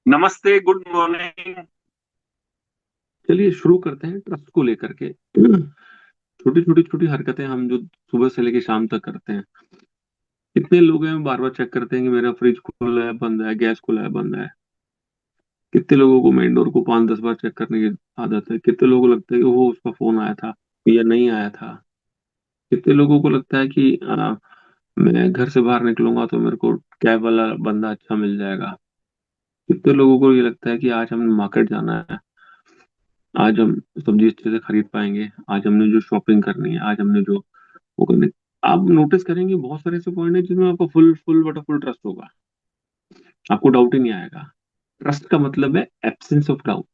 नमस्ते, good morning. चलिए शुरू करते हैं ट्रस्ट को लेकर के। छोटी छोटी छोटी हरकतें हम जो सुबह से लेकर शाम तक करते हैं। कितने लोग हैं बार बार चेक करते हैं कि मेरा फ्रिज खुला है बंद है, गैस खुला है बंद है। कितने लोगों को मेन डोर को 5-10 बार चेक करने की आदत है। कितने लोगों को लगता है कि वो उसका फोन आया था या नहीं आया था। कितने लोगों को लगता है कि मैं घर से बाहर निकलूंगा तो मेरे को कैब वाला बंदा अच्छा मिल जाएगा। कितने लोगों को ये लगता है कि आज हमें मार्केट जाना है, आज हम सब्जी अच्छे से खरीद पाएंगे, आज हमने जो शॉपिंग करनी है, आज हमने जो वो करनी। आप नोटिस करेंगे बहुत सारे ऐसे पॉइंट है जिसमें आपको फुल फुल बटा फुल ट्रस्ट होगा। आपको डाउट ही नहीं आएगा। ट्रस्ट का मतलब है एब्सेंस ऑफ डाउट।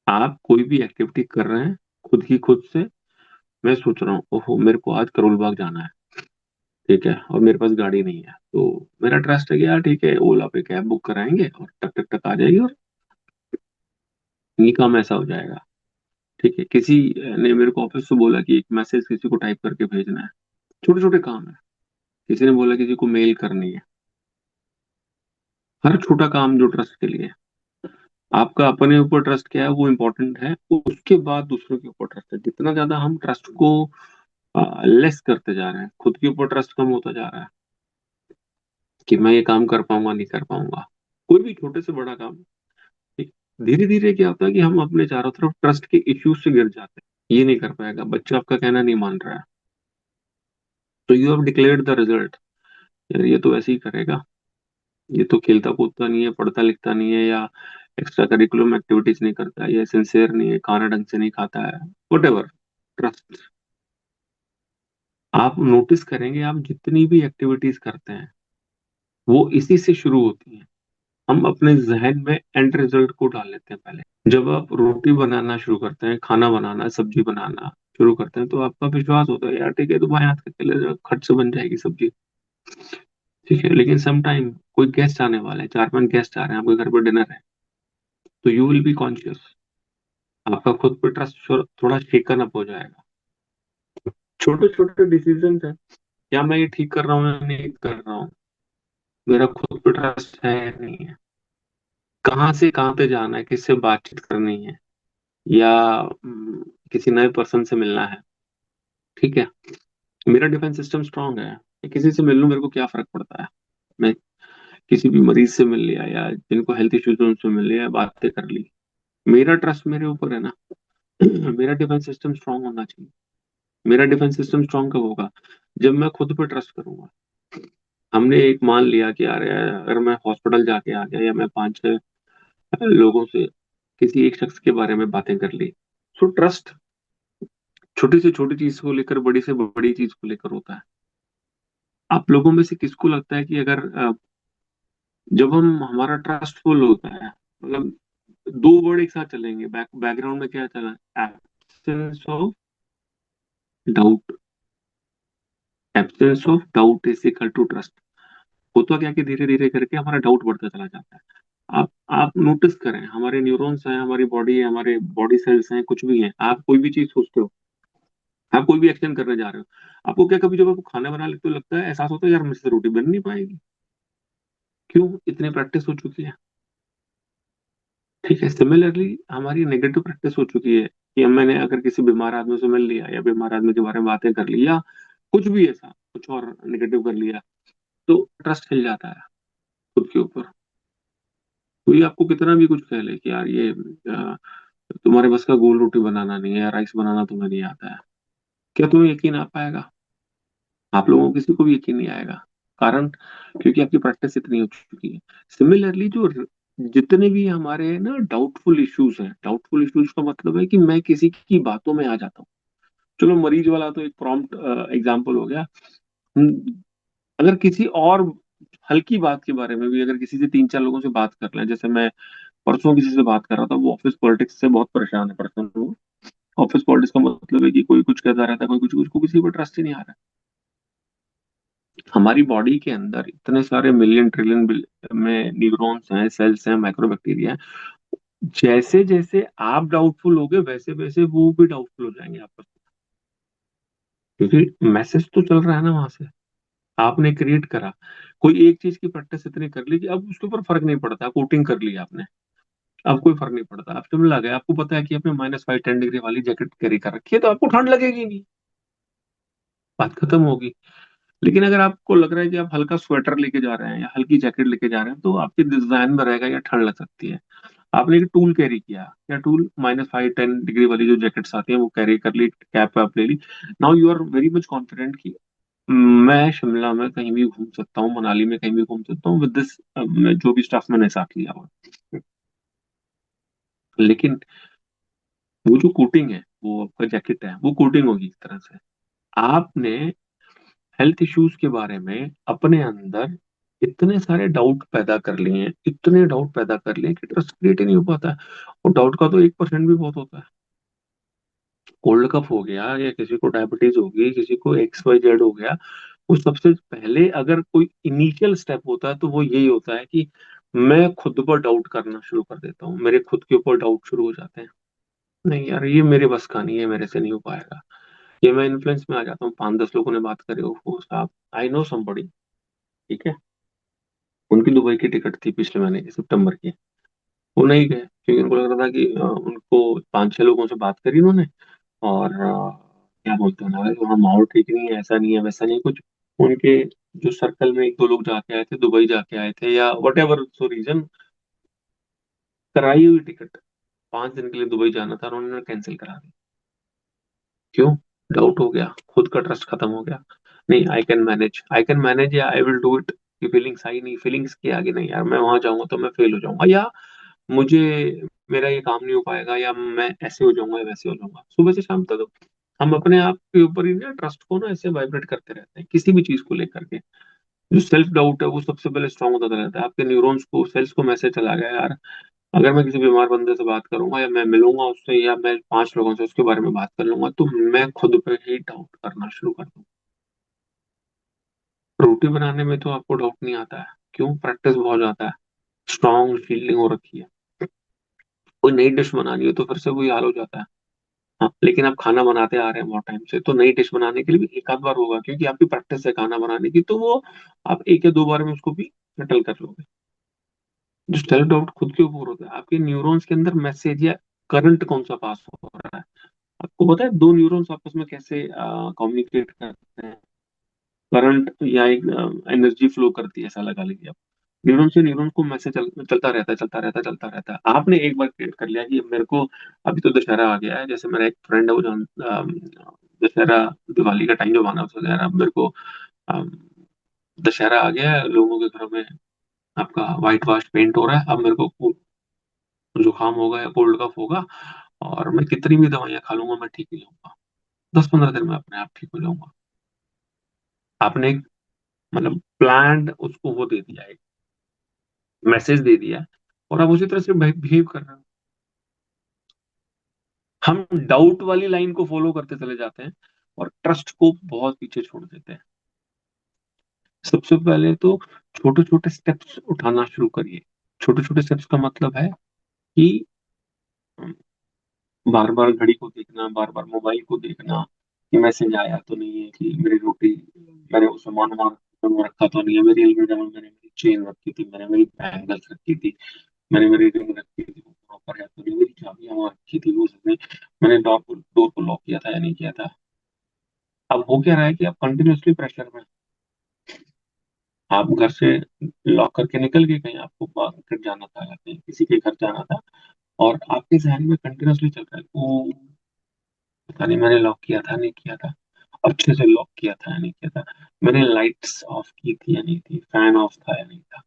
आप कोई भी एक्टिविटी कर रहे हैं खुद ही खुद से। मैं सोच रहा हूँ ओहो मेरे को आज करोल बाग जाना है, ठीक है, और मेरे पास गाड़ी नहीं है, तो मेरा ट्रस्ट है कि यार ठीक है ओला पे कैब बुक कराएंगे और टक टक टक आ जाएगी और ये काम ऐसा हो जाएगा। ठीक है, किसी ने मेरे को ऑफिस से बोला कि एक मैसेज किसी को टाइप करके भेजना है। छोटे छोटे काम है। किसी ने बोला किसी को मेल करनी है। हर छोटा काम जो ट्रस्ट के लिए है। आपका अपने ऊपर ट्रस्ट क्या है वो इम्पोर्टेंट है, उसके बाद दूसरों के ऊपर ट्रस्ट है। जितना ज्यादा हम ट्रस्ट को लेस करते जा रहे हैं, खुद के ऊपर ट्रस्ट कम होता जा रहा है कि मैं ये काम कर पाऊंगा नहीं कर पाऊंगा। कोई भी छोटे से बड़ा काम। ठीक। धीरे धीरे क्या होता है कि हम अपने चारों तरफ ट्रस्ट के इश्यूज से गिर जाते हैं। ये नहीं कर पाएगा, बच्चा आपका कहना नहीं मान रहा है, तो you have declared the result. यार ये तो ऐसे ही करेगा, ये तो खेलता कूदता नहीं है, पढ़ता लिखता नहीं है, या एक्स्ट्रा करिकुलम एक्टिविटीज नहीं करता है, या सिंसियर नहीं है, खाना ढंग से नहीं खाता है, वट एवर। ट्रस्ट। आप नोटिस करेंगे आप जितनी भी एक्टिविटीज करते हैं वो इसी से शुरू होती हैं। हम अपने जहन में एंड रिजल्ट को डाल लेते हैं पहले। जब आप रोटी बनाना शुरू करते हैं, खाना बनाना, सब्जी बनाना शुरू करते हैं, तो आपका विश्वास होता है यार ठीक है तो भाई हाथ के ले खट से बन जाएगी सब्जी। ठीक है, लेकिन सम टाइम कोई गेस्ट आने वाले हैं, 4-5 गेस्ट आ रहे हैं, आपके घर पर डिनर है, तो यू विल बी कॉन्शियस। आपका खुद पे ट्रस्ट थोड़ा शेकन अप हो जाएगा। छोटे छोटे डिसीजन है, क्या मैं ये ठीक कर रहा हूँ या नहीं कर रहा हूँ, मेरा खुद पे ट्रस्ट है या नहीं है, कहाँ से कहाँ पे जाना है, किससे बातचीत करनी है, या किसी नए पर्सन से मिलना है। ठीक है, मेरा डिफेंस सिस्टम स्ट्रांग है। मैं किसी से मिल लूं मेरे को क्या फर्क पड़ता है। मैं किसी भी मरीज से मिल लिया या जिनको हेल्थ इश्यूज है उनसे मिल लिया, बातें कर ली, मेरा ट्रस्ट मेरे ऊपर है ना। मेरा डिफेंस सिस्टम स्ट्रांग होना चाहिए। मेरा डिफेंस सिस्टम स्ट्रांग कब होगा, जब मैं खुद पे ट्रस्ट करूंगा। हमने एक मान लिया कि यार यार, अगर मैं हॉस्पिटल जाके आ गया या मैं 5-6 लोगों से किसी एक शख्स के बारे में बातें कर ली, सो ट्रस्ट छोटी से छोटी चीज को लेकर बड़ी से बड़ी चीज को लेकर होता है। आप लोगों में से किसको लगता है कि अगर जब हम हमारा ट्रस्ट फुल होता है, मतलब दो वर्ड एक साथ चलेंगे, बैकग्राउंड में क्या चला, absence of doubt. Absence of doubt is equal to trust. होता क्या कि धीरे धीरे करके हमारा डाउट बढ़ता चला जाता है। आप नोटिस करें, हमारे न्यूरॉन्स हैं, हमारी बॉडी है, हमारे बॉडी सेल्स हैं, कुछ भी हैं, आप कोई भी चीज सोचते हो, आप कोई भी एक्शन करने जा रहे हो, आपको क्या कभी जब आपको खाना बना लेते हो लगता है, एहसास होता है यार मुझसे रोटी बन नहीं पाएगी। क्यों, इतनी प्रैक्टिस हो चुकी है। ठीक है, सिमिलरली हमारी नेगेटिव प्रैक्टिस हो चुकी है कि हम मैंने अगर किसी बीमार आदमी से मिल लिया या बीमार आदमी के बारे में बातें कर ली या कुछ भी ऐसा कुछ और नेगेटिव कर लिया, तो ट्रस्ट हिल जाता है खुद के ऊपर। कोई आपको कितना भी कुछ कह ले कि यार ये तुम्हारे बस का गोल रोटी बनाना नहीं है या राइस बनाना तुम्हें नहीं आता है, क्या तुम्हें यकीन आ पाएगा। आप लोगों को किसी को भी यकीन नहीं आएगा। कारण, क्योंकि आपकी प्रैक्टिस इतनी हो चुकी है। सिमिलरली जो जितने भी हमारे ना डाउटफुल इश्यूज हैं, डाउटफुल इश्यूज का मतलब है कि मैं किसी की बातों में आ जाता हूँ। चलो मरीज वाला तो एक प्रॉम्प्ट एग्जांपल हो गया। अगर किसी और हल्की बात के बारे में भी अगर किसी से 3-4 लोगों से बात कर लें, जैसे मैं परसों किसी से बात कर रहा था, वो ऑफिस पॉलिटिक्स से बहुत परेशान है पर्सन। वो ऑफिस पॉलिटिक्स का मतलब है कि कोई कुछ कहता रहता है, कोई कुछ, उसको किसी पर ट्रस्ट ही नहीं आ रहा है। हमारी बॉडी के अंदर इतने सारे मिलियन ट्रिलियन में न्यूरॉन्स हैं, सेल्स हैं, माइक्रोबैक्टीरिया हैं। जैसे जैसे आप डाउटफुल होगे वैसे वैसे वो भी डाउटफुल हो जाएंगे आपस में। क्योंकि मैसेज तो चल रहा है ना वहां से, आपने क्रिएट करा। कोई एक चीज की प्रैक्टिस इतनी कर ली कि अब उसके ऊपर फर्क नहीं पड़ता, कोटिंग कर ली आपने, अब कोई फर्क नहीं पड़ता, आप शिमला गए, आपको पता है कि आपने -5 10 डिग्री वाली जैकेट कैरी कर रखी है, तो आपको ठंड लगेगी नहीं, बात खत्म होगी। लेकिन अगर आपको लग रहा है कि आप हल्का स्वेटर लेके जा रहे हैं या हल्की जैकेट लेके जा रहे हैं, तो आपके जहन में रहेगा या ठंड लग सकती है। आपने एक टूल कैरी किया, या टूल -5 10 डिग्री वाली जो जैकेट्स आती हैं वो कैरी कर ली, कैप वैप ले ली। Now you are very much confident कि मैं शिमला में कहीं भी घूम सकता हूँ, मनाली में कहीं भी घूम सकता हूँ विद दिस, जो भी स्टफ मैंने साथ लिया हुआ। लेकिन वो जो कोटिंग है, वो आपका जैकेट है, वो कोटिंग होगी इस तरह से। आपने हेल्थ इश्यूज के बारे में अपने अंदर इतने सारे डाउट पैदा कर लिए हैं, इतने डाउट पैदा कर लिए हैं कि ट्रस्ट क्रिएट ही नहीं हो पाता है। और डाउट का तो 1% भी बहुत होता है। कोल्ड कफ हो गया, या किसी को डायबिटीज होगी, किसी को XYZ हो गया, वो सबसे पहले अगर कोई इनिशियल स्टेप होता है तो वो यही होता है कि मैं खुद पर डाउट करना शुरू कर देता हूँ, मेरे खुद के ऊपर डाउट शुरू हो जाते हैं। नहीं यार, ये मेरे बस का नहीं है, मेरे से नहीं हो पाएगा। ये मैं इन्फ्लुएंस में आ जाता हूँ, 5 10 लोगों ने बात करी, ओहो साहब, आई नो समबडी, ठीक है, उनकी दुबई की टिकट थी पिछले महीने की, सितंबर की। वो नहीं गए क्योंकि उनको लग रहा था कि उनको 5 6 लोगों से बात करी उन्होंने, और क्या बोलते हैं ना, वहाँ माहौल ठीक नहीं है, ऐसा नहीं है, वैसा नहीं है कुछ। उनके जो सर्कल में 1 2 लोग जाके आए थे, दुबई जाके आए थे, या वट एवर सो रीजन, कराई हुई टिकट, 5 दिन के लिए दुबई जाना था और उन्होंने कैंसिल करा दी। क्यों? डाउट हो गया, खुद का ट्रस्ट खत्म हो गया। नहीं, आई कैन मैनेज या आई विल डू इट, की फीलिंग्स आई नहीं, फीलिंग्स के आगे नहीं यार, मैं वहां जाऊंगा तो मैं फेल हो जाऊंगा, या मुझे, मेरा ये काम नहीं हो पाएगा, या मैं ऐसे हो जाऊंगा या वैसे हो जाऊंगा। सुबह से शाम तक हम अपने आप के ऊपर ही ना ट्रस्ट को ना ऐसे वाइब्रेट करते रहते हैं किसी भी चीज को लेकर के। जो सेल्फ डाउट है वो सबसे पहले स्ट्रांग होता रहता है, आपके न्यूरॉन्स को, सेल्स को मैसेज चला गया यार, अगर मैं किसी बीमार बंदे से बात करूंगा, या मैं मिलूंगा उससे, या मैं 5 लोगों से उसके बारे में बात कर लूंगा, तो मैं खुद पे ही डाउट करना शुरू कर दूंगा। रोटी बनाने में तो आपको डाउट नहीं आता है, क्यों? प्रैक्टिस बहुत ज्यादा है, स्ट्रांग फीलिंग हो रखी है। कोई नई डिश बनानी हो तो फिर से वही हाल हो जाता है। हाँ, लेकिन आप खाना बनाते आ रहे हैं बहुत टाइम से, तो नई डिश बनाने के लिए भी एक आध बार होगा, क्योंकि आपकी प्रैक्टिस है खाना बनाने की, तो वो आप 1 या 2 बार में उसको भी सेटल कर लोगे। जो सेल्फ डाउट खुद के ऊपर होता है, आपके न्यूरॉन्स के अंदर मैसेज या करंट कौन सा पास हो रहा है। आपको पता है 2 न्यूरॉन्स आपस में कैसे कम्युनिकेट करते हैं? करंट या एक एनर्जी फ्लो करती है, ऐसा लगा लीजिए आप। न्यूरॉन से न्यूरॉन को मैसेज चलता रहता है, चलता रहता है, चलता रहता है। आपने एक बार क्रिएट कर लिया कि मेरे को, अभी तो दशहरा आ गया है, जैसे मेरा एक फ्रेंड है वो जो दशहरा, दिवाली का टाइम जो माना उसको, यार अब मेरे को अम, दशहरा आ गया है, लोगों के घरों में आपका व्हाइट वॉश पेंट हो रहा है, अब मेरे को जुकाम होगा या कोल्ड कफ होगा, और मैं कितनी भी दवाइयां खा लूंगा मैं ठीक नहीं होऊंगा, 10 15 दिन में अपने आप ठीक हो जाऊंगा। आपने एक, मतलब प्लान उसको वो दे दिया, एक मैसेज दे दिया, और आप उसी तरह से बिहेव कर रहे हो। हम डाउट वाली लाइन को फॉलो करते चले जाते हैं और ट्रस्ट को बहुत पीछे छोड़ देते हैं। सबसे पहले तो छोटे छोटे स्टेप्स उठाना शुरू करिए। छोटे छोटे स्टेप्स का मतलब है कि बार बार घड़ी को देखना, बार बार मोबाइल को देखना कि मैसेज आया तो नहीं है, कि मेरी रोटी, मैंने उस सामान वहां रखा तो नहीं है, मेरी अलमीरा में मैंने मेरी चेन रखी थी, मैंने मेरी बैंगल्स रखी थी, मैंने मेरी रिंग रखी थी, वो प्रॉपर है तो नहीं, मेरी चाबी वहां रखी थी वो सबने, मैंने डोर को लॉक किया था या नहीं किया था। अब हो क्या रहा है कि आप कंटिन्यूअसली प्रेशर में, आप घर से लॉक करके निकल गए कहीं, आपको मार्केट जाना था या कहीं किसी के घर जाना था, और आपके जहन में कंटिन्यूअसली चल रहा है, ओ पता नहीं मैंने लॉक किया था नहीं किया था, अच्छे से लॉक किया था या नहीं किया था, मैंने लाइट्स ऑफ की थी या नहीं थी, फैन ऑफ था या नहीं था,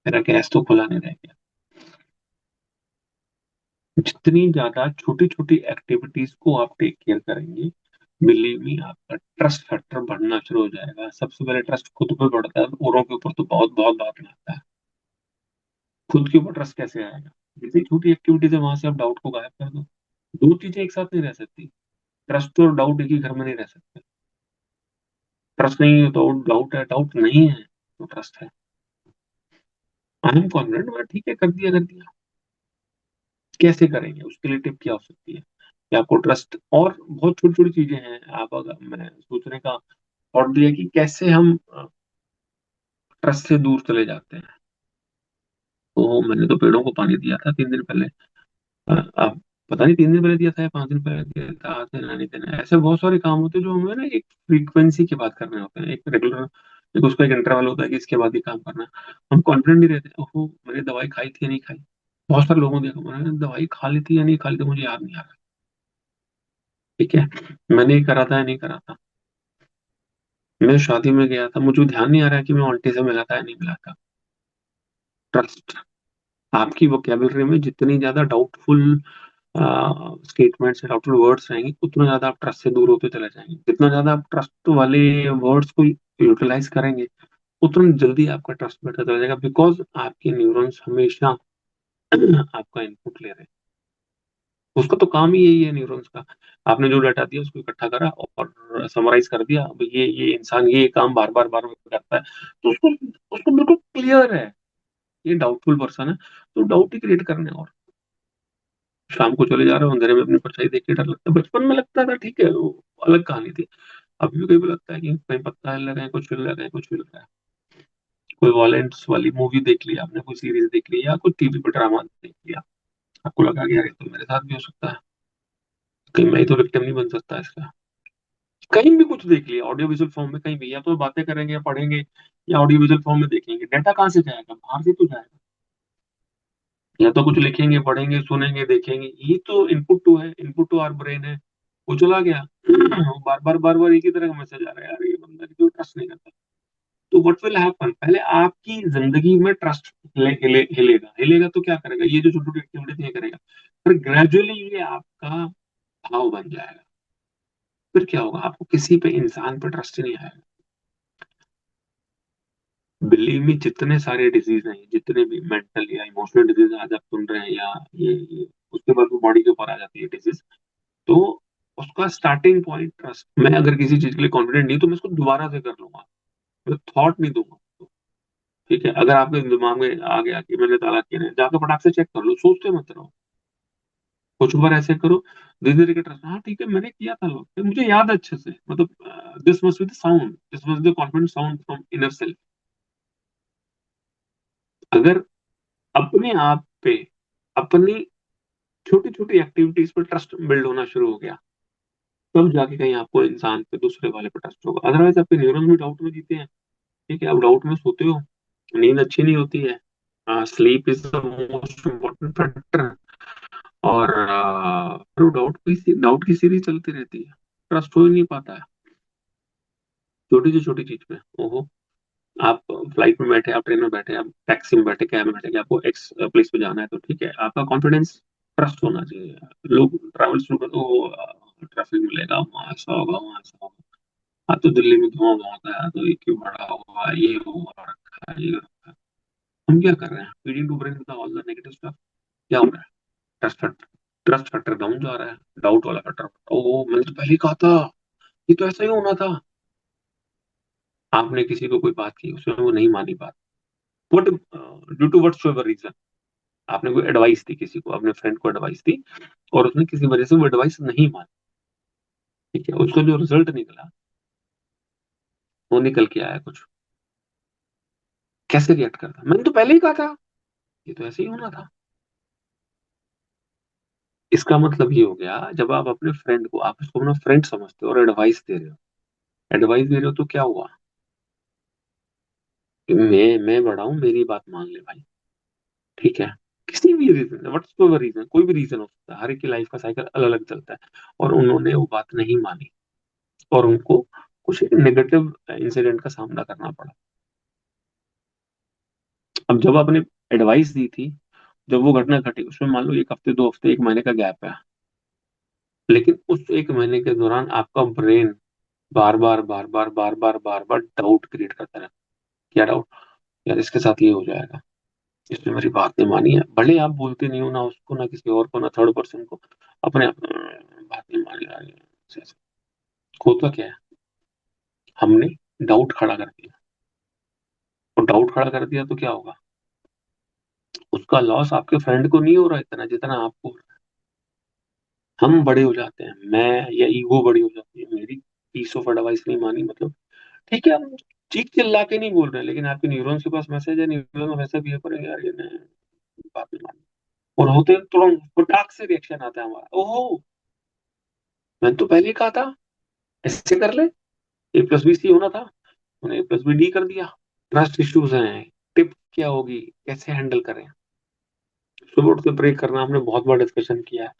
मेरा गैस तो खुला नहीं रह गया। जितनी ज्यादा छोटी छोटी एक्टिविटीज को आप टेक केयर करेंगे, बिलीव मी, आपका ट्रस्ट फैक्टर बढ़ना शुरू हो जाएगा। सबसे पहले ट्रस्ट खुद पे बढ़ता है, औरों के ऊपर तो बहुत बहुत बात लगता है। खुद के ऊपर ट्रस्ट कैसे आएगा? जितनी छोटी एक्टिविटीज है वहां से आप डाउट को गायब कर दो। दो चीजें एक साथ नहीं रह सकती, ट्रस्ट और डाउट एक ही घर में नहीं रह सकते। ट्रस्ट नहीं है तो डाउट है, डाउट नहीं है तो ट्रस्ट है। आई एम कॉन्फिडेंट, मैं ठीक है, कर दिया कर दिया। कैसे करेंगे, उसके लिए टिप क्या हो सकती है कि आपको ट्रस्ट, और बहुत छोटी छोटी चीजें हैं, आप अगर, मैं सोचने का थॉट दिया कि कैसे हम ट्रस्ट से दूर चले जाते हैं। तो मैंने तो पेड़ों को पानी दिया था 3 दिन पहले। अब पता नहीं 3 दिन पहले दिया था या 5 दिन पहले दिया था, आज देना नहीं देना, ऐसे बहुत सारे काम होते हैं जो हमें ना एक फ्रीक्वेंसी के बाद करने होते हैं, एक रेगुलर, एक उसका एक इंटरवल होता है कि इसके बाद ही काम करना है। हम कॉन्फिडेंट नहीं रहते, ओहो मैंने दवाई खाई थी या नहीं खाई। बहुत सारे लोगों ने देखा, मैंने दवाई खा ली थी या नहीं खा ली थी, मुझे याद नहीं आ रहा। ठीक है, मैंने ये करा था या नहीं करा था। मैं शादी में गया था, मुझे ध्यान नहीं आ रहा है कि मैं आंटी से मिला था या नहीं मिला था। ट्रस्ट। आपकी वोकेबलरी में जितनी ज्यादा डाउटफुल स्टेटमेंट्स या डाउटफुल वर्ड्स रहेंगे, उतना ज्यादा आप ट्रस्ट से दूर होते चले जाएंगे। जितना ज्यादा आप ट्रस्ट वाले वर्ड्स को यूटिलाइज करेंगे, उतना जल्दी आपका ट्रस्ट बढ़ता चला जाएगा, बिकॉज आपके न्यूरॉन्स हमेशा आपका इनपुट ले रहे हैं। उसका तो काम ही यही है न्यूरॉन्स का। आपने जो डाटा दिया उसको इकट्ठा करा और समराइज कर दिया, अब ये इंसान ये काम बार बार बार बार करता है, तो उसको उसको बिल्कुल क्लियर है ये डाउटफुल पर्सन है, तो डाउट ही क्रिएट करने। और शाम को चले जा रहे हो अंधेरे में, अपनी परछाई देख के डर लगता है। बचपन में लगता था ठीक है, वो अलग कहानी थी। अभी भी कई बार लगता है कि कहीं पत्ता हिल रहा है, कुछ हिल रहा है, कुछ हिल रहा है। कोई वॉयलेंस वाली मूवी देख ली आपने, कोई सीरीज देख ली, या कोई टीवी पर ड्रामा देख लिया, आपको लगा कि यार ये तो मेरे साथ भी हो सकता है, कहीं मैं ही तो विक्टिम नहीं बन सकता इसका। कहीं भी कुछ देख लिया ऑडियो विजुअल फॉर्म में, कहीं भी, या तो बातें करेंगे या पढ़ेंगे या ऑडियो विजुअल फॉर्म में देखेंगे, डाटा कहाँ से जाएगा, बाहर से तो जाएगा। या तो कुछ लिखेंगे, पढ़ेंगे, सुनेंगे, देखेंगे, ये तो इनपुट टू है, इनपुट टू आवर ब्रेन है। वो चला गया बार बार बार बार एक ही तरह का मैसेज आ रहा है, यार ये बंदा क्यों ट्रस्ट नहीं करता। तो व्हाट विल हैपन, पहले आपकी जिंदगी में ट्रस्ट हिलेगा, हिलेगा तो क्या करेगा, ये जो छोटी छोटी एक्टिविटी ये करेगा, फिर ग्रेजुअली ये आपका भाव बन जाएगा। फिर क्या होगा, आपको किसी पे, इंसान पे ट्रस्ट ही नहीं आएगा। बिलीव मी, जितने सारे डिजीज हैं, जितने भी मेंटल या इमोशनल डिजीज आज आप सुन रहे हैं, या ये उसके बाद वो बॉडी के ऊपर आ जाती है डिजीज, तो उसका स्टार्टिंग पॉइंट ट्रस्ट। मैं अगर किसी चीज के लिए कॉन्फिडेंट नहीं तो मैं उसको दोबारा से कर लूंगा, मैं थॉट नहीं दूंगा। ठीक है, अगर आपके दिमाग में आ गया कि मैंने ताला किया है, जाकर फटाक से चेक कर लो, सोचते मत रहो। कुछ बार ऐसे करो, धीरे धीरे के ट्रस्ट, हाँ ठीक है मैंने किया था, लोग मुझे याद है अच्छे से, मतलब this must be the sound, this must be the confident sound from inner self. अगर अपने आप पे, अपनी छोटी छोटी एक्टिविटीज पर ट्रस्ट बिल्ड होना शुरू हो गया, तब जाके कहीं आपको इंसान पे, दूसरे वाले पे ट्रस्ट होगा। अदरवाइज आपके न्यूरॉन्स भी डाउट में जीते हैं। ठीक है, आप डाउट में सोते हो, नींद अच्छी नहीं होती है, sleep is the most important factor, और फिर डाउट की सीरीज चलती रहती है, ट्रस्ट हो ही नहीं पाता है छोटी से छोटी चीज पे। ओहो, आप फ्लाइट में बैठे, आप ट्रेन में बैठे, आप टैक्सी में बैठे, कैब में बैठे, कि आपको एक्स प्लेस पे जाना है, तो ठीक है, आपका कॉन्फिडेंस, ट्रस्ट होना चाहिए। लोग ट्रैवल शुरू कर दो, ट्रैफिक मिलेगा, वहां ऐसा होगा, वहां ऐसा होगा, हाँ तो दिल्ली में धुआं बहुत है, तो ये क्यों बढ़ा हुआ, ये हुआ रखा है, ये रखा है। हम क्या कर रहे हैं, feeding to brain with all the negative stuff. क्या हो रहा है, trust factor, trust factor down जा रहा है, डाउट वाला फैक्टर, ओ मैंने तो पहले ही कहा था, ये तो ऐसा ही होना था। आपने किसी को कोई बात की, उसमें वो नहीं मानी बात, what due to what reason, आपने कोई एडवाइस दी किसी को, अपने फ्रेंड को एडवाइस दी, और उसने किसी वजह से वो एडवाइस नहीं मानी। ठीक है, उसका जो रिजल्ट निकला, वो निकल के आया कुछ, कैसे रिएक्ट करता, मैंने तो पहले ही कहा था, ये तो ऐसे ही होना था। इसका मतलब ये हो गया, जब आप अपने फ्रेंड को, आप उसको अपना फ्रेंड समझते हो और एडवाइस दे रहे हो, एडवाइस दे रहे हो तो क्या हुआ, कि मैं बड़ा हूं, मेरी बात मान ले भाई। ठीक है, किसी भी रीजन, व्हाट्सएवर रीजन, कोई भी रीजन हो सकता है, हर एक की लाइफ का साइकिल अलग अलग चलता है, और उन्होंने वो बात नहीं मानी, और उनको कुछ एक नेगेटिव इंसिडेंट का सामना करना पड़ा। अब जब आपने एडवाइस दी थी, जब वो घटना घटी, उसमें मान लो 1 हफ्ते, 2 हफ्ते, 1 महीने का गैप है, लेकिन उस 1 महीने के दौरान आपका ब्रेन बार बार बार बार बार बार बार बार डाउट क्रिएट करता रहा। क्या डाउट, यार इसके साथ ये हो जाएगा, इसने मेरी बात नहीं मानी है, भले आप बोलते नहीं हो ना उसको, ना किसी और को, ना थर्ड पर्सन को, अपने आप बात नहीं मानी यार ऐसे ऐसे। होता क्या है, हमने डाउट खड़ा कर दिया, और डाउट खड़ा कर दिया तो क्या होगा, उसका लॉस आपके फ्रेंड को नहीं हो रहा इतना जितना आपको हो रहा है। हम बड़े हो जाते हैं, मैं या ईगो बड़ी हो जाती है, मेरी पीस ऑफ एडवाइस नहीं मानी, मतलब ठीक है, चीख चिल्ला के नहीं बोल रहे हैं, लेकिन आपके न्यूरॉन्स के पास मैसेज है, न्यूरॉन वैसा बिहेव करेंगे, यार ये नहीं, बात नहीं मानी। और होते ही तुरंत फटाक से रिएक्शन आता है हमारा, ओहो मैंने तो पहले ही कहा था, ऐसे कर ले, A+B C होना था, उन्हें A+B D कर दिया। ट्रस्ट इश्यूज हैं। टिप क्या होगी, कैसे हैंडल करें? सुबह उठ के ब्रेक करना, हमने बहुत बार डिस्कशन किया।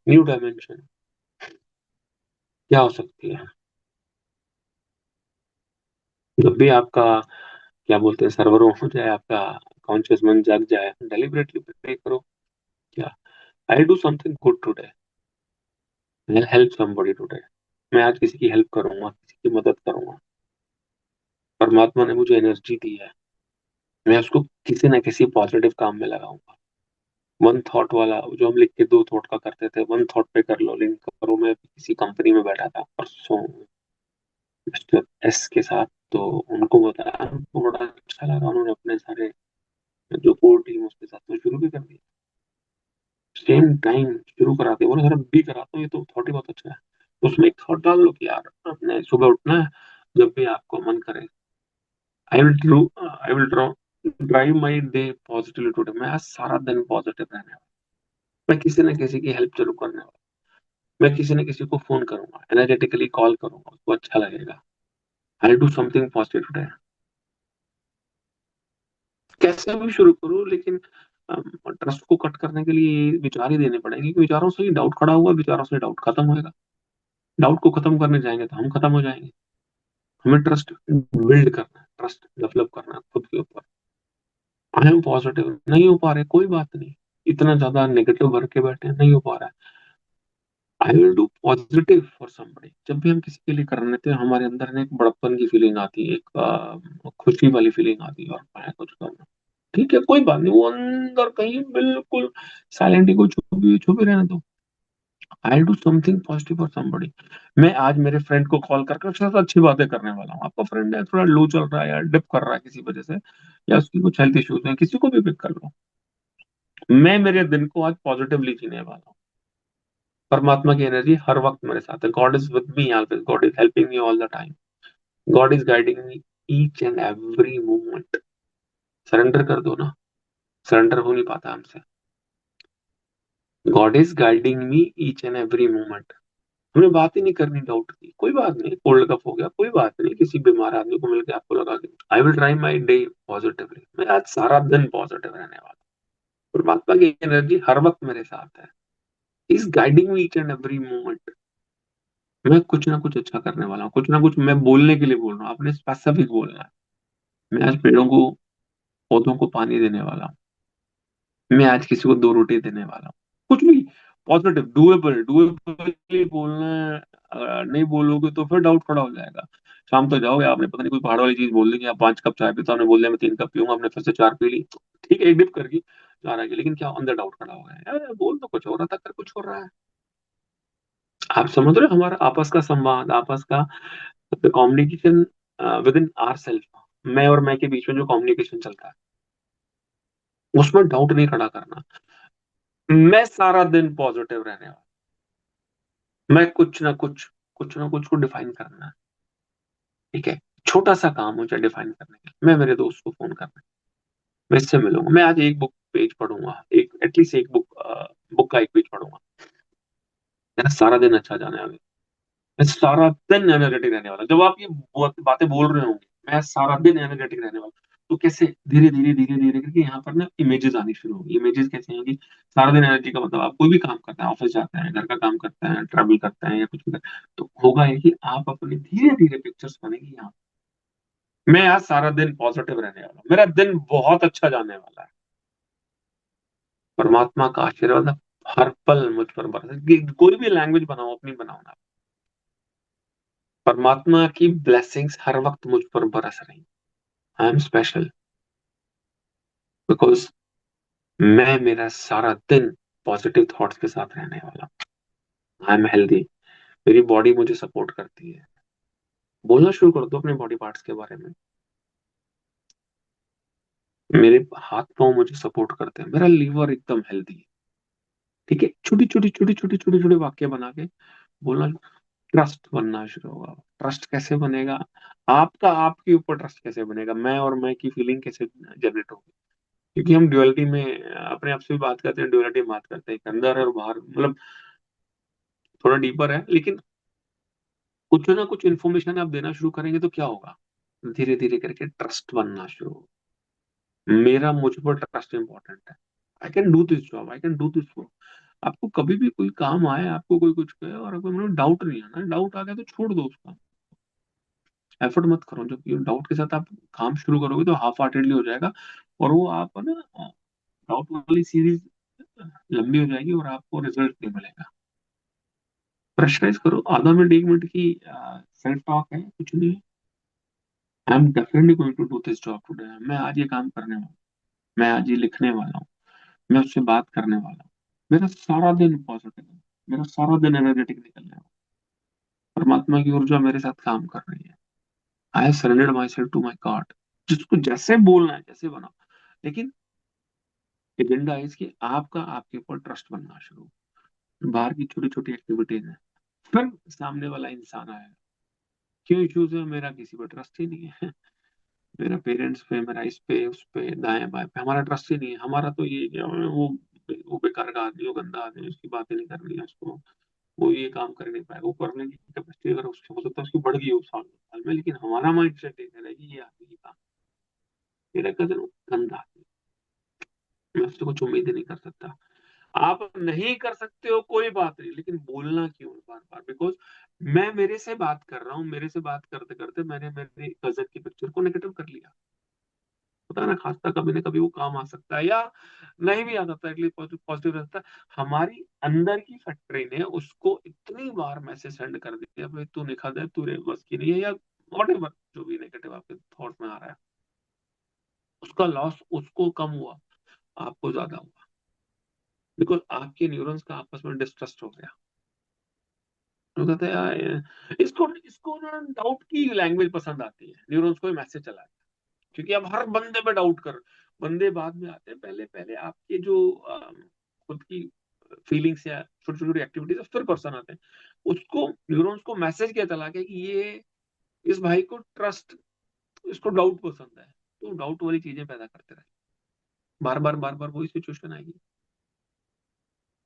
न्यू डायमेंशन क्या हो सकती है? जब भी आपका क्या बोलते हैं सर्वर हो जाए, आपका कॉन्शियस मन जाग जाए, डेलिबरेटली प्रे करो। क्या, I do something good today, I help somebody today. मैं आज किसी की हेल्प करूंगा, किसी की मदद करूंगा। परमात्मा ने मुझे एनर्जी दी है, मैं उसको किसी ना किसी पॉजिटिव काम में लगाऊंगा। वन थॉट वाला जो हम लिख के दो थॉट का करते थे, वन थॉट पे कर लो, लिंक करो। मैं किसी कंपनी में बैठा था परसों मिस्टर S के साथ, तो उनको बताया, उनको बड़ा अच्छा लगा, उन्होंने अपने सारे जो कोर टीम उसके साथ में शुरू भी कर दिया। सेम टाइम शुरू कराते, बोले सर अभी कराता हूँ, ये तो थॉट ही बहुत अच्छा है। उसमें एक थॉट डाल लो कि यार अपने सुबह उठना है, जब भी आपको मन करे, I will drive my day positively today. मैं आज सारा दिन पॉजिटिव रहने वाला, मैं किसी न किसी की हेल्प जरूर करने वाला, मैं किसी न किसी को फोन करूंगा, एनर्जेटिकली कॉल करूंगा, उसको अच्छा लगेगा। I do something positive today. कैसे भी शुरू करो, लेकिन ट्रस्ट को कट करने के लिए ये विचार ही देने पड़ेंगे कि विचारों से ही डाउट खड़ा हुआ, विचारों से डाउट खत्म होएगा। डाउट को खत्म करने जाएंगे तो हम खत्म हो जाएंगे। हमें ट्रस्ट बिल्ड करना है, ट्रस्ट डेवलप करना है खुद के ऊपर। आई एम पॉजिटिव, नहीं हो पा रहे कोई बात नहीं, इतना ज्यादा नेगेटिव भर के बैठे हैं, नहीं हो पा रहा है, I will do positive for somebody. जब भी हम किसी के लिए कर रहे थे, हमारे अंदर ना एक बड़प्पन की फीलिंग आती है, एक खुशी वाली फीलिंग आती है, और मैं कुछ करना, ठीक है कोई बात नहीं, वो अंदर कहीं बिल्कुल साइलेंट ही कोई छुपी छुपी रहने दो। I do something positive for somebody. मैं आज मेरे फ्रेंड को कॉल करके उसके साथ अच्छी बातें करने वाला हूँ। आपका फ्रेंड है, थोड़ा लो चल रहा है या डिप कर रहा है किसी वजह से, या उसकी कुछ हेल्थ इश्यूज है, किसी को भी पिक कर लो। मैं मेरे दिन को आज पॉजिटिवली जीने वाला हूँ। परमात्मा की एनर्जी हर वक्त मेरे साथ है, God is with me always, God is helping me all the time, God is guiding me each and every moment. Surrender कर दो ना, सरेंडर हो नहीं पाता हमसे। God is guiding me each and every moment. हमें बात ही नहीं करनी डाउट की, कोई बात नहीं, कोल्ड कफ हो गया कोई बात नहीं, किसी बीमार आदमी को मिलकर आपको लगा के, I will try my day positively. मैं आज सारा दिन पॉजिटिव रहने वाला हूँ। परमात्मा की एनर्जी हर वक्त मेरे साथ है, is guiding me each and every moment. मैं कुछ ना कुछ अच्छा करने वाला हूँ, कुछ ना कुछ मैं बोलने के लिए बोल रहा हूँ, आपने स्पेसिफिक बोलना है। मैं आज पेड़ों को, पौधों को पानी देने वाला हूँ, मैं आज किसी को 2 रोटी देने वाला हूँ। कुछ भी पॉजिटिव, डुएबल, डुएबल बोलना है। नहीं बोलोगे तो फिर डाउट खड़ा हो जाएगा। शाम तक जाओगे, आपने पता नहीं कोई पहाड़ वाली चीज बोल दी कि आप 5 कप चाय पीता, आपने बोल दिया मैं 3 कप पीऊंगा, आपने फिर से 4 पी ली, ठीक है एक डिप करके 4 आ गई, लेकिन क्या अंदर डाउट खड़ा हो गया, यार बोल तो कुछ हो रहा था, कर कुछ हो रहा है। आप समझ रहे हो, हमारा आपस का संवाद, आपस का communication with in are self, मैं और मैं के बीच में जो कम्युनिकेशन चलता है, उसमें डाउट नहीं खड़ा करना। मैं सारा दिन पॉजिटिव रहने वाला, मैं कुछ ना कुछ को डिफाइन करना है, ठीक है। छोटा सा काम मुझे डिफाइन करने के लिए, मैं मेरे दोस्त को फोन करना है, मैं इससे मिलूंगा, मैं आज एक बुक पेज पढ़ूंगा, एक एटलीस्ट एक बुक, बुक का एक पेज पढ़ूंगा। मेरा सारा दिन अच्छा जाने वाला है, मैं सारा दिन एनर्जेटिक रहने वाला। जब आप ये बातें बोल रहे होंगे, मैं सारा दिन एनर्जेटिक रहने वाला, तो कैसे धीरे धीरे धीरे धीरे करके यहाँ पर ना इमेजेस आनी शुरू होगी। इमेजेस कैसे होंगी? सारा दिन एनर्जी का मतलब, आप कोई भी काम करते हैं, ऑफिस जाते हैं, घर का काम करते हैं, ट्रैवल करते हैं, या कुछ भी करते हैं, तो होगा ये कि आप अपने धीरे धीरे पिक्चर्स बनेगी यहाँ। मैं आज सारा दिन पॉजिटिव रहने वाला हूँ, मेरा दिन बहुत अच्छा जाने वाला है। परमात्मा का आशीर्वाद हर पल मुझ पर बरसे। कोई भी लैंग्वेज बनाओ, अपनी बनाओ ना, परमात्मा की ब्लेसिंग्स हर वक्त मुझ पर बरस रही। आई एम स्पेशल बिकॉज मैं मेरा सारा दिन पॉजिटिव थॉट्स के साथ रहने वाला। आई एम हेल्दी, मेरी बॉडी मुझे सपोर्ट करती है। बोलना शुरू कर दो अपने बॉडी पार्ट्स के बारे में। मेरे हाथ पांव मुझे सपोर्ट करते हैं, मेरा लीवर एकदम हेल्दी है, ठीक है। छोटी छोटी छोटी छोटी छोटी छोटी वाक्य बना के बोलना। ट्रस्ट बनना शुरू होगा। ट्रस्ट कैसे बनेगा? आपका आपके ऊपर ट्रस्ट कैसे बनेगा, मैं और मैं की फीलिंग कैसे जनरेट होगी? क्योंकि हम ड्युअलिटी में अपने आप से भी बात करते हैं, ड्युअलिटी में बात करते हैं, एक अंदर और बाहर, मतलब थोड़ा डीपर है, लेकिन कुछ ना कुछ इन्फॉर्मेशन आप देना शुरू करेंगे तो क्या होगा, धीरे धीरे करके ट्रस्ट बनना शुरू होगा। मेरा मुझ पर ट्रस्ट इंपॉर्टेंट है, I can do this job, I can do this work. आपको कभी भी कोई काम आए, आपको कोई कुछ कहे और आपको मतलब डाउट नहीं आना, डाउट आ गया तो छोड़ दो उसका, एफर्ट मत करो। जब ये डाउट के साथ आप काम शुरू करोगे तो हाफ हार्टेडली हो जाएगा, और वो आप ना डाउट वाली सीरीज लंबी हो जाएगी और आपको रिजल्ट नहीं मिलेगा। प्रेशराइज करो, आधा मिनट 1 मिनट की सेल्फ टॉक है, कुछ नहीं। I am definitely going to do this job today, मैं आज ये काम करने वाला हूँ, मैं आज ये लिखने वाला हूँ, मैं उससे बात करने वाला हूँ। मेरा सारा दिन पॉजिटिव है, मेरा सारा दिन एनर्जेटिक निकलने वाला है। परमात्मा की ऊर्जा मेरे साथ काम कर रही है। I have surrendered my self to my God. जिसको जैसे बोलना है जैसे बनाओ, लेकिन एजेंडा है इसकी, आपका आपके ऊपर ट्रस्ट बनना शुरू। बाहर की छोटी छोटी एक्टिविटीज है, फिर सामने वाला इंसान आएगा, क्यों इश्यूज है, मेरा किसी पर ट्रस्ट ही नहीं है। मेरा पेरेंट्स पे, मेरा इस पे उस पे दाएं बाएं पे हमारा ट्रस्ट ही नहीं है। हमारा तो ये क्या है, वो बेकार का आदमी, वो गंदा आदमी, उसकी बातें नहीं करनी है उसको, वो ये काम कर नहीं पाएगा, वो करने की कैपेसिटी अगर उसकी हो सकता है उसकी बढ़ गई हो साल साल में, लेकिन हमारा माइंड सेट है कि ये आदमी ये काम, मेरा कदर गंदा आदमी, मैं उससे कुछ उम्मीद ही नहीं कर सकता। आप नहीं कर सकते हो कोई बात नहीं, लेकिन बोलना क्यों बार बार? बिकॉज मैं मेरे से बात कर रहा हूँ, मेरे से बात करते करते मैंने मेरे कजन की पिक्चर को नेगेटिव कर लिया। पता है ना, खासता कभी ना कभी वो काम आ सकता है, या नहीं भी आ सकता, एटलीस्ट पॉजिटिव पॉजिटिव रहता है। हमारी अंदर की फैक्ट्री ने उसको इतनी बार मैसेज सेंड कर दिया, भाई तू निखा दे, तू बस की नहीं है, या वट एवर जो भी नेगेटिव आपके थॉट में आ रहा है, उसका लॉस उसको कम हुआ, आपको ज्यादा हुआ। बिकॉज आपके न्यूरॉन्स का आपस में डिस्ट्रस्ट हो गया। वो कहते हैं यार, इसको इसको ना डाउट की लैंग्वेज पसंद आती है, न्यूरॉन्स को मैसेज चला है, क्योंकि आप हर बंदे पे डाउट कर। बंदे बाद में आते हैं, पहले पहले आपके जो खुद की फीलिंग्स या छोटी छोटी एक्टिविटीज, फिर पर्सन आते हैं। उसको न्यूरॉन्स को मैसेज क्या चला गया कि ये इस भाई को ट्रस्ट, इसको डाउट पसंद है, तो डाउट वाली चीजें पैदा करते रहे, बार बार बार बार वही सिचुएशन आएगी।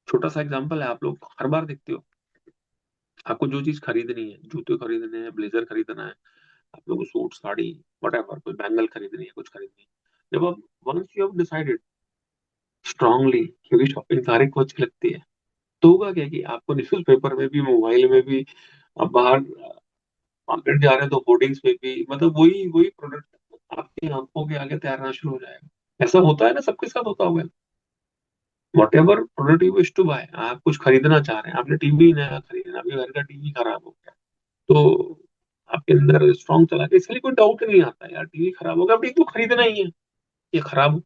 छोटा सा एग्जांपल है, आप लोग हर बार देखते हो, आपको जो चीज खरीदनी है, जूते खरीदने हैं, ब्लेजर खरीदना है, आप लोगों को सूट साड़ी वट कोई बैंगल खरीदनी है, कुछ खरीदनी है, जब आप once you have decided strongly, क्योंकि शॉपिंग सारे को अच्छी लगती है, तो होगा क्या कि आपको न्यूज़पेपर में भी, मोबाइल में भी, अब बाहर मार्केट जा रहे हैं तो होर्डिंग्स में भी, मतलब वही वही प्रोडक्ट आपकी आंखों के आगे तैरना शुरू हो जाएगा। ऐसा होता है ना, सबके साथ होता होगा। What product you wish to buy, आप कुछ खरीदना चाह रहे हैं, आपने टीवी नया खरीदना, अभी घर का टीवी खराब हो गया, तो आपके अंदर स्ट्रांग चला गया, इसलिए कोई डाउट नहीं आता यार, टीवी खराब हो गया, अब टीवी तो खरीदना ही है, ये खराब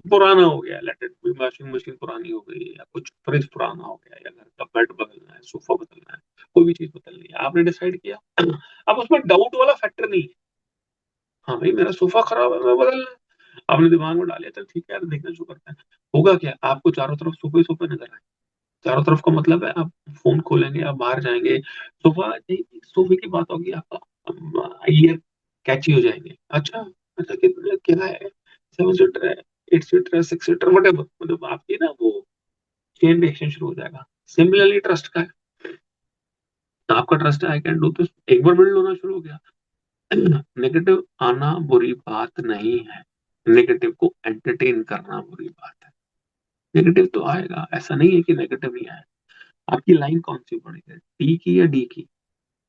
पुराना हो गया, let it be, washing machine पुरानी हो गई, या कुछ फ्रिज पुराना हो गया, या घर का बेड बदलना है, सोफा बदलना है, कोई भी चीज बदलनी है, आपने डिसाइड किया। अब उसमें डाउट वाला फैक्टर नहीं है, हाँ भाई मेरा सोफा खराब है, मैं बदलना है, आपने दिमाग में डालिया, चल ठीक है यार, देखना शुरू करते हैं। होगा क्या, आपको चारों तरफ सोफे ही सोफे नजर आए। चारों तरफ का मतलब है, आप फोन खोलेंगे, आप बाहर जाएंगे, सोफा, सोफे की बात होगी, आपका ईयर कैची हो जाएंगे। अच्छा, अच्छा कितना क्या है, 7 सीटर है, 8 सीटर है, 6 सीटर, वट एवर, मतलब आपकी ना वो चेन रिएक्शन शुरू हो जाएगा। सिमिलरली ट्रस्ट का है, तो आपका ट्रस्ट है, आई कैन डू दिस, एक बार बिल्ड होना शुरू हो गया। नेगेटिव आना बुरी बात नहीं है, नेगेटिव को एंटरटेन करना बुरी बात है। नेगेटिव तो आएगा, ऐसा नहीं है कि नेगेटिव नहीं आएगा। आपकी लाइन कौन सी पड़ी है, टी की या डी की?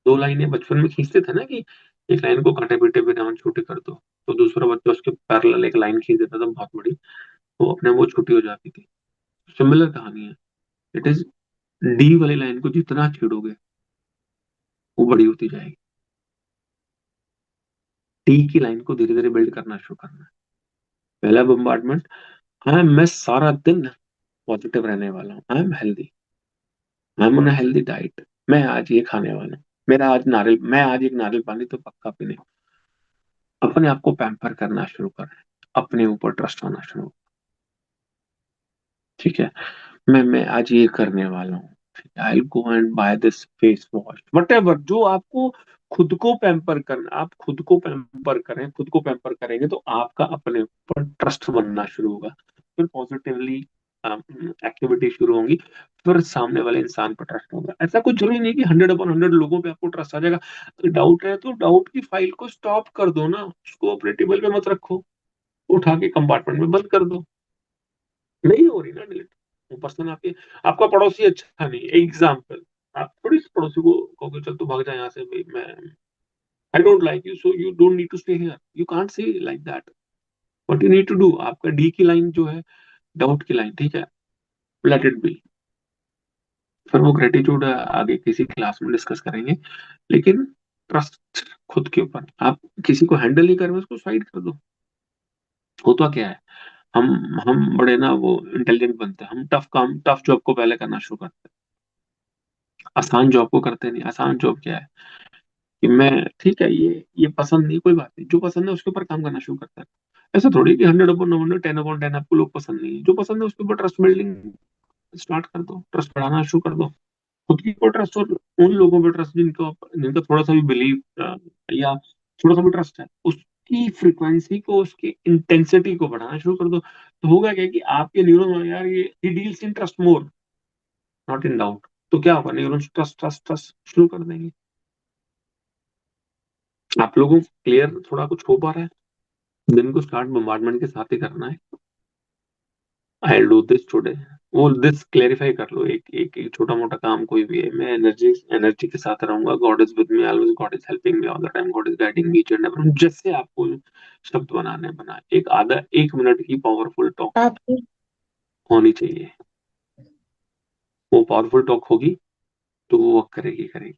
दो लाइनें बचपन में खींचते थे ना, कि एक लाइन को काटे पीटे बिना छोटी कर दो, तो दूसरा बच्चा उसके पैरेलल एक लाइन खींच देता था बहुत बड़ी, तो अपने वो छोटी हो जाती थी। सिमिलर कहानी है, इट इज, डी वाली लाइन को जितना छेड़ोगे वो बड़ी होती जाएगी, टी की लाइन को धीरे धीरे बिल्ड करना शुरू करना है। पहला बम्बार्डमेंट, हाँ मैं सारा दिन पॉजिटिव रहने वाला हूँ, I am healthy, I am on healthy diet, मैं आज ये खाने वाला हूँ, मेरा आज नारियल, मैं आज एक नारियल पानी तो पक्का पीने। अपने आप को पैम्पर करना शुरू करें, अपने ऊपर ट्रस्ट होना शुरू, ठीक है, मैं आज ये करने वाला हूँ, I go and buy this face wash, whatever, जो आपको खुद को पैम्पर करना, आप खुद को पैम्पर करें, खुद को पैम्पर करेंगे तो आपका अपने ऊपर ट्रस्ट बनना शुरू होगा, फिर पॉजिटिवली एक्टिविटी शुरू होंगी, फिर सामने वाले इंसान पर ट्रस्ट होगा। ऐसा कुछ जरूरी नहीं कि 100/100 लोगों पे आपको ट्रस्ट आ जाएगा। तो डाउट है तो डाउट की फाइल को स्टॉप कर दो ना, उसको अपने टेबल पे मत रखो, उठा के कंपार्टमेंट में बंद कर दो। नहीं हो रही ना डिलीट, वो पर्सन आपके, आपका पड़ोसी अच्छा नहीं, एग्जाम्पल, आप थोड़ी सी पड़ोसी को कहोगे चल तू भाग जा यहाँ से भाई, मैं I don't like you so you don't need to stay here, you can't say like that. What you need to do, आपका डी की लाइन जो है, डाउट की लाइन, ठीक है, लेट इट बी। फिर वो ग्रेटिट्यूड आगे किसी क्लास में डिस्कस करेंगे, लेकिन ट्रस्ट खुद के ऊपर, आप किसी को हैंडल नहीं कर रहे उसको साइड कर दो। होता क्या है, हम बड़े ना वो इंटेलिजेंट बनते हैं, हम टफ जॉब को पहले करना शुरू करते हैं, आसान जॉब को करते नहीं। आसान जॉब क्या है कि मैं, ठीक है ये पसंद नहीं, कोई बात नहीं, जो पसंद है उसके ऊपर काम करना शुरू करता है। ऐसा थोड़ी कि 100/100 10/10 आपको लोग पसंद नहीं है, जो पसंद है उसके ऊपर ट्रस्ट बिल्डिंग स्टार्ट कर दो, ट्रस्ट बढ़ाना शुरू कर दो, खुद की ऊपर ट्रस्ट और उन लोगों पर ट्रस्ट जिनका थोड़ा सा भी बिलीव या थोड़ा सा भी ट्रस्ट है, उसकी फ्रीक्वेंसी को, उसकी इंटेंसिटी को बढ़ाना शुरू कर दो। तो होगा क्या कि आपके न्यूरॉन, यार ये he deals in trust more, not in doubt, तो क्या होगा, न्यूरॉन्स ट्रस्ट ट्रस्ट ट्रस्ट शुरू कर देंगे। आप लोगों को क्लियर थोड़ा कुछ हो पा रहा है? दिन को स्टार्ट बम्बार्डमेंट के साथ ही करना है, आई डू दिस टुडे, वो दिस क्लेरिफाई कर लो, एक छोटा मोटा काम कोई भी है, मैं एनर्जी एनर्जी के साथ रहूंगा, God is with me always, God is helping me all the time, God is guiding me each and every, जैसे आपको शब्द बनाने बना, एक आधा 1 मिनट की पावरफुल टॉक आपकी होनी चाहिए। वो पावरफुल टॉक होगी तो वो वर्क करेगी करेगी।